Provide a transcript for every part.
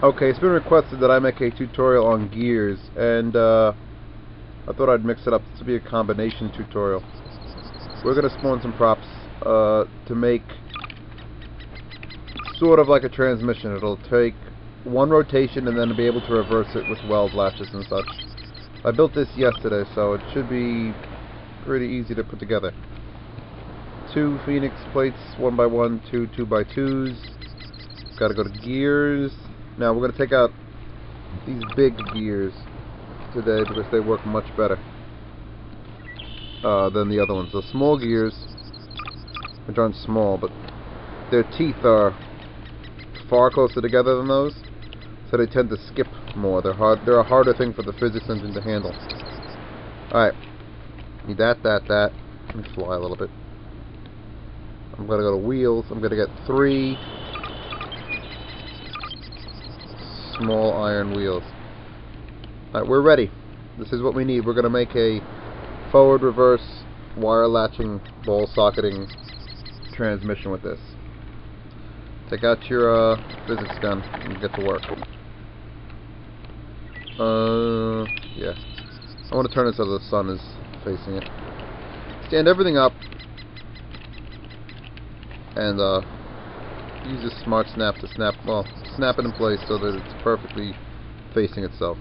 Okay, it's been requested that I make a tutorial on gears, and I thought I'd mix it up. This will be a combination tutorial. We're going to spawn some props to make sort of like a transmission. It'll take one rotation and then be able to reverse it with weld latches and such. I built this yesterday, so it should be pretty easy to put together. 2 Phoenix plates, 1x1, 2 2x2s. Gotta go to gears. Now we're gonna take out these big gears today because they work much better than the other ones. The small gears, which aren't small, but their teeth are far closer together than those, so they tend to skip more. They're a harder thing for the physics engine to handle. Alright. Need that. Let me fly a little bit. I'm gonna go to wheels. I'm gonna get 3 small iron wheels. Alright, we're ready. This is what we need. We're gonna make a forward, reverse, wire latching, ball socketing transmission with this. Take out your physics gun and get to work. Yeah. I want to turn it so the sun is facing it. Stand everything up and use this smart snap to snap it in place so that it's perfectly facing itself.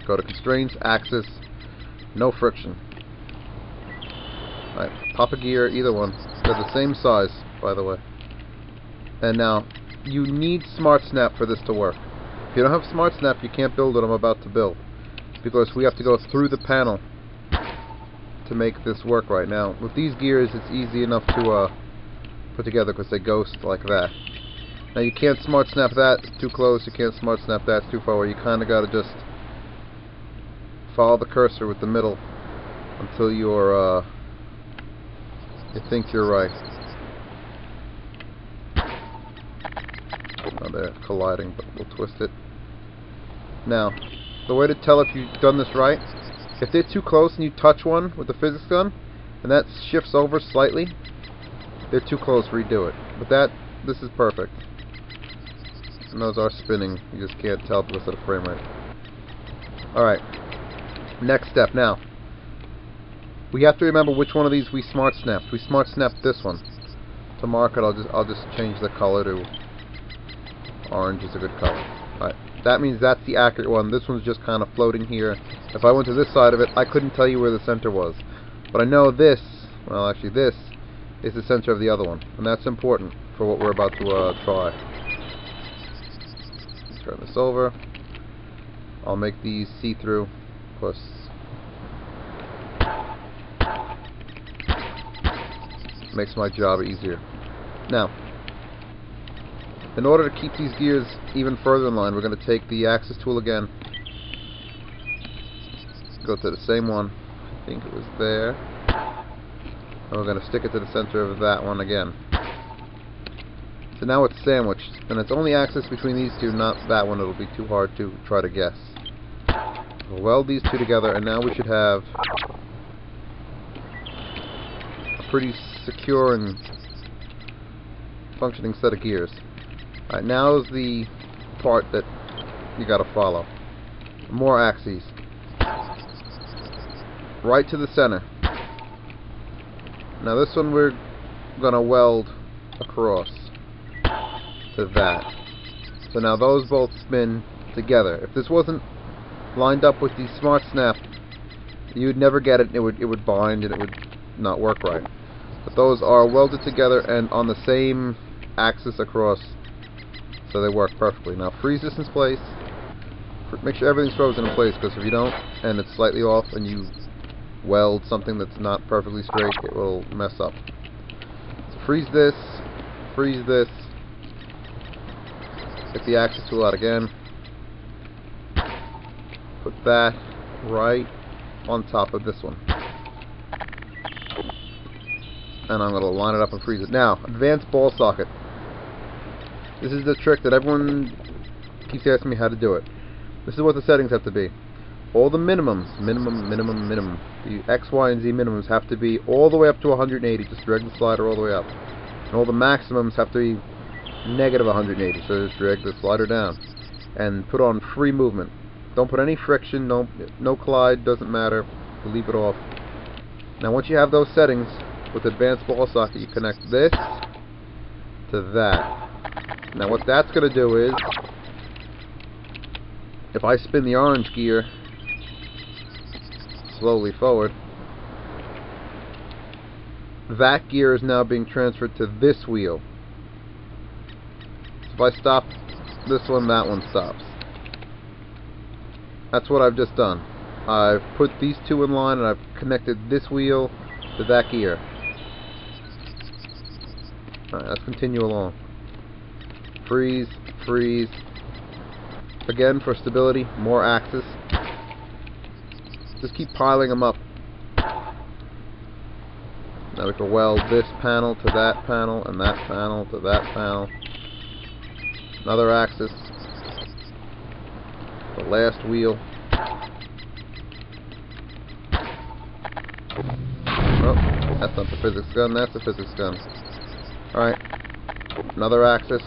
Go to constraints, axis, no friction. Alright, pop a gear, either one. They're the same size, by the way. And now, you need smart snap for this to work. If you don't have smart snap, you can't build what I'm about to build, because we have to go through the panel to make this work right now. With these gears, it's easy enough to put together because they ghost like that. Now you can't smart snap that, it's too close. You can't smart snap that, it's too far away. You kind of got to just follow the cursor with the middle until you think you're right. Oh, they're colliding, but we'll twist it. Now, the way to tell if you've done this right, if they're too close and you touch one with the physics gun, and that shifts over slightly, they're too close, redo it. But this is perfect. And those are spinning, you just can't tell because of the frame rate. Alright, next step now. We have to remember which one of these we smart snapped. We smart snapped this one. To mark it, I'll just change the color to orange is a good color. Alright, that means that's the accurate one. This one's just kind of floating here. If I went to this side of it, I couldn't tell you where the center was. But I know this, well actually this, is the center of the other one. And that's important for what we're about to try. Turn this over. I'll make these see-through. Of course. Makes my job easier. Now, in order to keep these gears even further in line, we're going to take the axis tool again. Go to the same one. I think it was there. And we're going to stick it to the center of that one again. So now it's sandwiched, and it's only axis between these two, not that one. It'll be too hard to try to guess. We'll weld these two together, and now we should have a pretty secure and functioning set of gears. Alright, now is the part that you gotta follow. More axes. Right to the center. Now this one we're gonna weld across to that. So now those both spin together. If this wasn't lined up with the smart snap, you'd never get it. It would bind and it would not work right. But those are welded together and on the same axis across, so they work perfectly. Now freeze this in place. Make sure everything's frozen in place, because if you don't and it's slightly off and you weld something that's not perfectly straight, it will mess up. So freeze this. Get the axis tool out again. Put that right on top of this one. And I'm going to line it up and freeze it. Now, advanced ball socket. This is the trick that everyone keeps asking me how to do it. This is what the settings have to be. All the minimums, minimum. The X, Y, and Z minimums have to be all the way up to 180. Just drag the slider all the way up. And all the maximums have to be negative 180. So just drag the slider down. and put on free movement. Don't put any friction, no collide, doesn't matter. Leave it off. Now once you have those settings, with advanced ball socket, you connect this to that. Now what that's going to do is, if I spin the orange gear slowly forward, that gear is now being transferred to this wheel. So if I stop this one, that one stops. That's what I've just done. I've put these two in line and I've connected this wheel to that gear. Alright, let's continue along. Freeze, freeze. Again, for stability, more axis. Just keep piling them up. Now we can weld this panel to that panel, and that panel to that panel. Another axis. The last wheel. Oh, that's not the physics gun, that's the physics gun. Alright, another axis.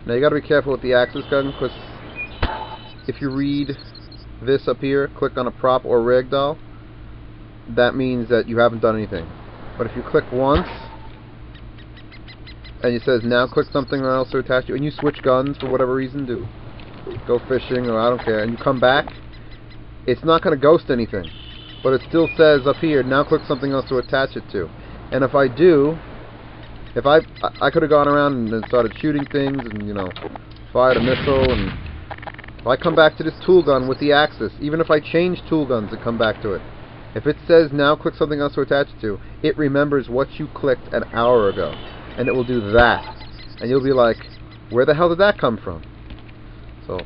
Now you gotta be careful with the axis gun, because if you read this up here, click on a prop or ragdoll, that means that you haven't done anything. But if you click once, and it says now click something else to attach you, and you switch guns for whatever reason, to go fishing or I don't care, and you come back, it's not going to ghost anything, but it still says up here, now click something else to attach it to. And if I do, if I could have gone around and started shooting things and, you know, fired a missile, and if I come back to this tool gun with the axis, even if I change tool guns and come back to it, if it says now click something else to attach it to, it remembers what you clicked an hour ago, and it will do that. And you'll be like, where the hell did that come from? So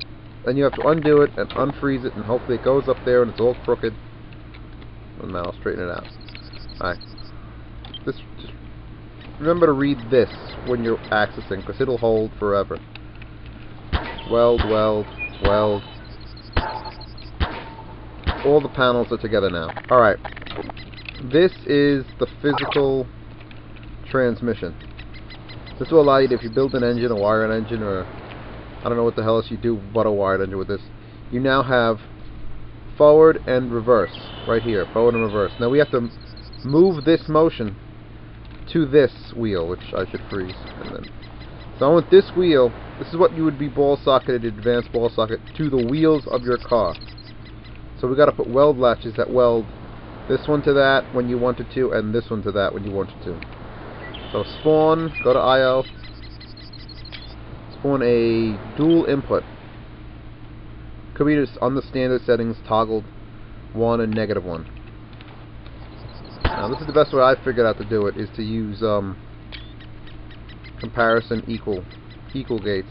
then you have to undo it and unfreeze it, and hopefully it goes up there and it's all crooked. And now I'll straighten it out. Alright. Just remember to read this when you're accessing, because it'll hold forever. Weld, weld, weld. All the panels are together now. Alright. This is the physical transmission. This will allow you to, if you build an engine, a wired engine, or I don't know what the hell else you do but a wired engine with this, you now have forward and reverse right here, forward and reverse. Now we have to move this motion to this wheel, which I should freeze. And then, so I want this wheel, this is what you would be ball socketed, advanced ball socket, to the wheels of your car. So we got to put weld latches that weld this one to that when you wanted to, and this one to that when you wanted to. So spawn, go to IO, spawn a dual input. Could be just on the standard settings, toggled 1 and -1. Now this is the best way I figured out to do it, is to use comparison equal gates,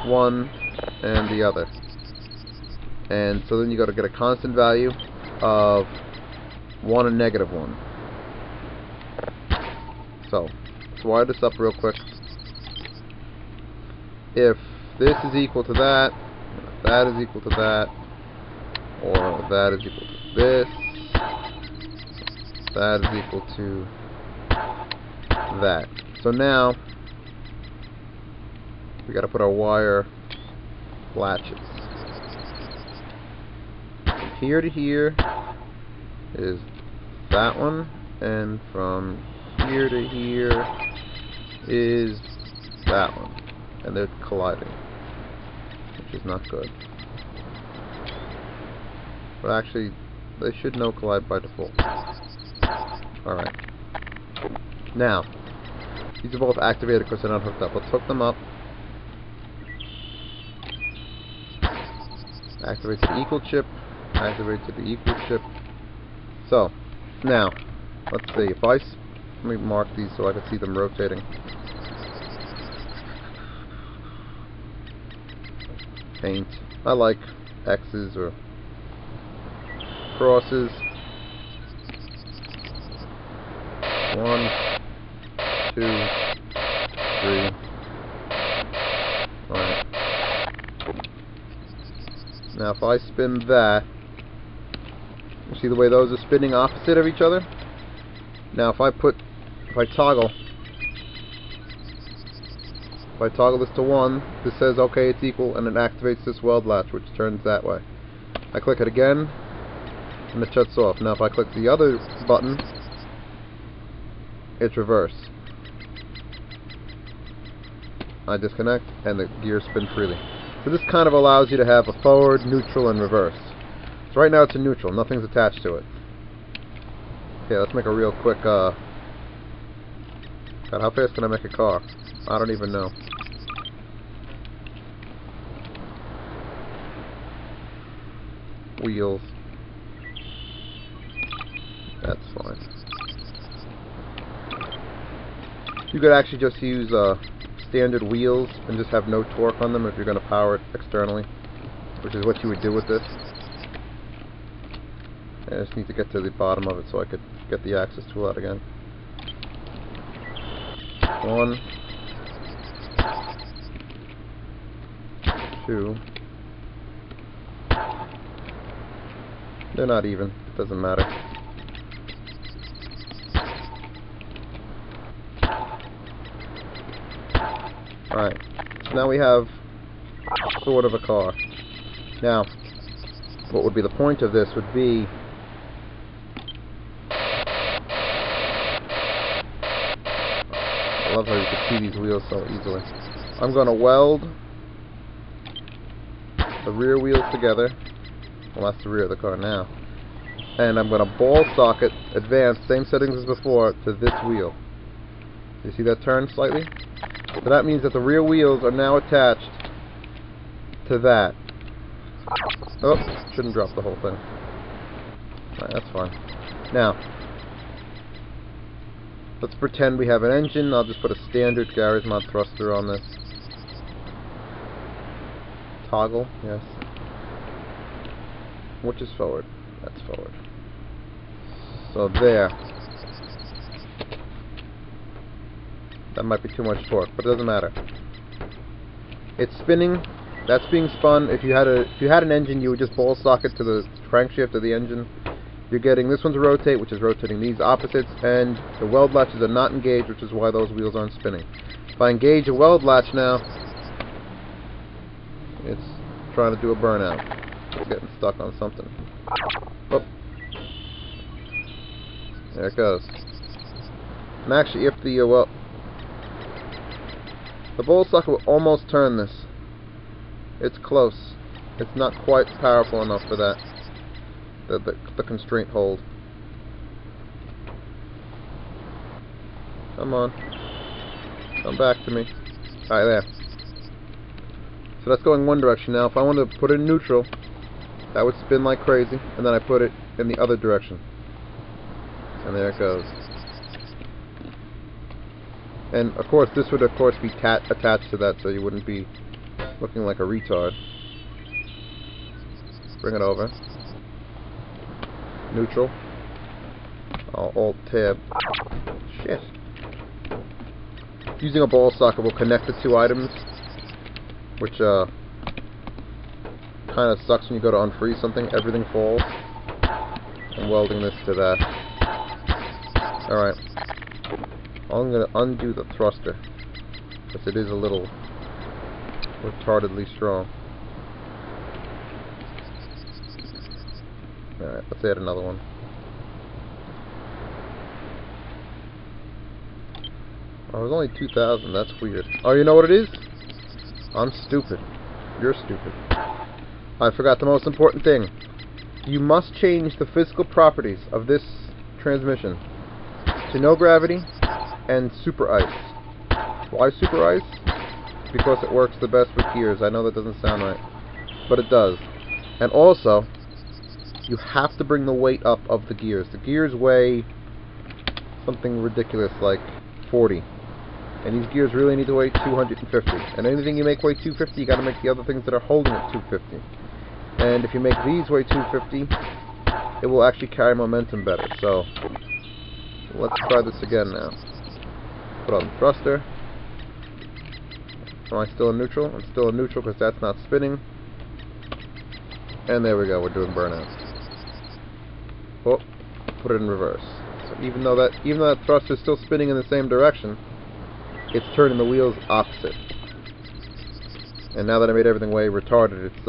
one and the other. And so then you got to get a constant value of 1 and -1. So let's wire this up real quick. If this is equal to that, if that is equal to that, or that is equal to this, that is equal to that. So now we got to put our wire latches. From here to here is that one, and from here to here is that one, and they're colliding, which is not good. But actually, they should no collide by default. Alright. Now, these are both activated because they're not hooked up. Let's hook them up. Activate to the equal chip. Activate to the equal chip. So, now, let's see. If let me mark these so I can see them rotating. Paint. I like X's or crosses. 1, 2, 3. Alright. Now if I spin that, you see the way those are spinning opposite of each other? Now if I toggle If I toggle this to 1, this says okay, it's equal, and it activates this weld latch, which turns that way. I click it again, and it shuts off. Now if I click the other button, it's reverse. I disconnect, and the gears spin freely. So this kind of allows you to have a forward, neutral, and reverse. So right now it's in neutral, nothing's attached to it. Okay, let's make a real quick, God, how fast can I make a car? I don't even know. Wheels. That's fine. You could actually just use standard wheels and just have no torque on them if you're going to power it externally, which is what you would do with this. I just need to get to the bottom of it so I could get the axis tool out again. 1, 2. They're not even. It doesn't matter. Alright. So now we have sort of a car. Now, what would be the point of this would be I love how you can see these wheels so easily. I'm going to weld the rear wheels together. Well, that's the rear of the car now. And I'm going to ball socket, advance, same settings as before, to this wheel. You see that turn slightly? So that means that the rear wheels are now attached to that. Oh, shouldn't drop the whole thing. Alright, that's fine. Now, let's pretend we have an engine. I'll just put a standard garage mod thruster on this. Toggle, yes. Which is forward? That's forward. So there. That might be too much torque, but it doesn't matter. It's spinning. That's being spun. If you had an engine, you would just ball socket to the crankshaft of the engine. You're getting this one to rotate, which is rotating these opposites, and the weld latches are not engaged, which is why those wheels aren't spinning. If I engage a weld latch now, it's trying to do a burnout. It's getting stuck on something. Oh. There it goes. And actually, if the the ball socket will almost turn this. It's close. It's not quite powerful enough for that. The constraint hold. Come on. Come back to me. Alright, there. So that's going one direction. Now if I wanted to put it in neutral, that would spin like crazy, and then I put it in the other direction. And there it goes. And of course this would of course be attached to that, so you wouldn't be looking like a retard. Bring it over. Neutral. I'll Alt-Tab. Shit. Using a ball socket will connect the two items, which kind of sucks when you go to unfreeze something. Everything falls. I'm welding this to that. Alright. I'm going to undo the thruster, because it is a little retardedly strong. Alright, let's add another one. Oh, it was only 2,000, that's weird. Oh, you know what it is? I'm stupid. You're stupid. I forgot the most important thing. You must change the physical properties of this transmission to no gravity and super ice. Why super ice? Because it works the best with gears. I know that doesn't sound right, but it does. And also, you have to bring the weight up of the gears. The gears weigh something ridiculous like 40. And these gears really need to weigh 250. And anything you make weigh 250, you got to make the other things that are holding it 250. And if you make these weigh 250, it will actually carry momentum better. So let's try this again now. Put on the thruster. Am I still in neutral? I'm still in neutral because that's not spinning. And there we go, we're doing burnouts. Oh, put it in reverse. So even though that thruster is still spinning in the same direction, it's turning the wheels opposite. And now that I made everything way retarded, it's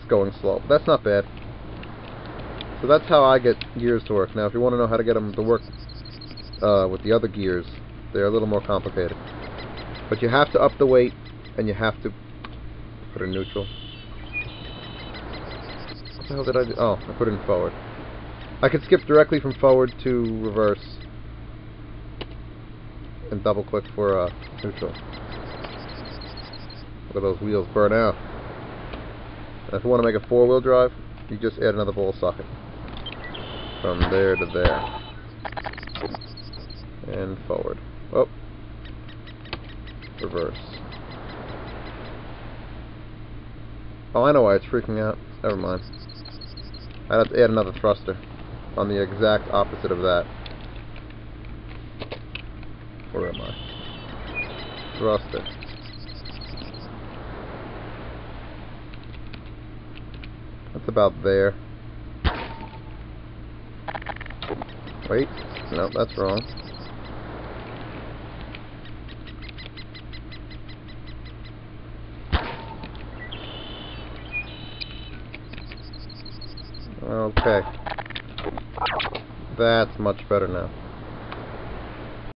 going slow. But that's not bad. So that's how I get gears to work. Now, if you want to know how to get them to work with the other gears, they're a little more complicated. But you have to up the weight, and you have to put it in neutral. What the hell did I do? Oh, I put it in forward. I could skip directly from forward to reverse and double click for neutral. Look at those wheels burn out. And if you want to make a four-wheel drive, you just add another ball socket from there to there and forward. Oh, reverse. Oh, I know why it's freaking out. Never mind. I'd have to add another thruster on the exact opposite of that. Where am I? Thruster. That's about there. Wait. No, that's wrong. Okay. That's much better now.